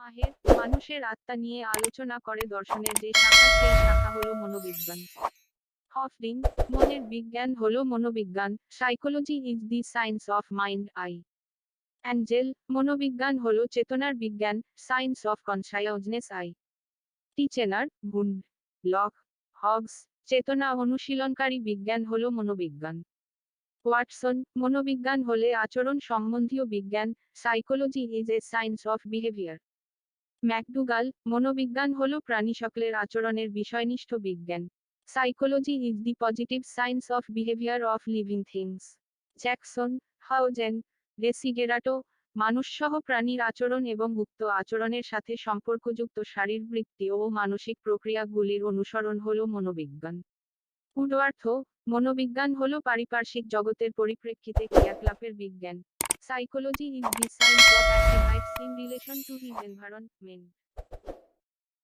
মাহের মানুষের আত্মা নিয়ে আলোচনা করে দর্শনের যে শাখা সেই শাখা হলো মনোবিজ্ঞান। হফডিং মনের বিজ্ঞান হলো মনোবিজ্ঞান। Psychology is the science of mind আই। অ্যাঞ্জেল মনোবিজ্ঞান হলো চেতনার বিজ্ঞান। সায়েন্স অফ কনসায়াসনেস আই। টিচেনার বুন্ড লক হবস চেতনা অনুশীলনকারী বিজ্ঞান হলো মনোবিজ্ঞান। ওয়াটসন মনোবিজ্ঞান হলে আচরণ সম্বন্ধীয় বিজ্ঞান। Psychology is a science of behaviour. McDougall মনোবিজ্ঞান হল প্রাণীসকলের আচরণের বিষয়নিষ্ঠ বিজ্ঞান। Psychology is the positive science of behaviour of living things. Jackson হাউজেন ডেসিডেরাটো মানুষসহ প্রাণীর আচরণ এবং উক্ত আচরণের সাথে সম্পর্কযুক্ত শারীরবৃত্তি ও মানসিক প্রক্রিয়াগুলির অনুসরণ হল মনোবিজ্ঞান। উডওয়ার্থ মনোবিজ্ঞান হল পারিপার্শ্বিক জগতের পরিপ্রেক্ষিতে ক্রিয়াকলাপের বিজ্ঞান। Psychology is the science of acting lives in relation to his environment.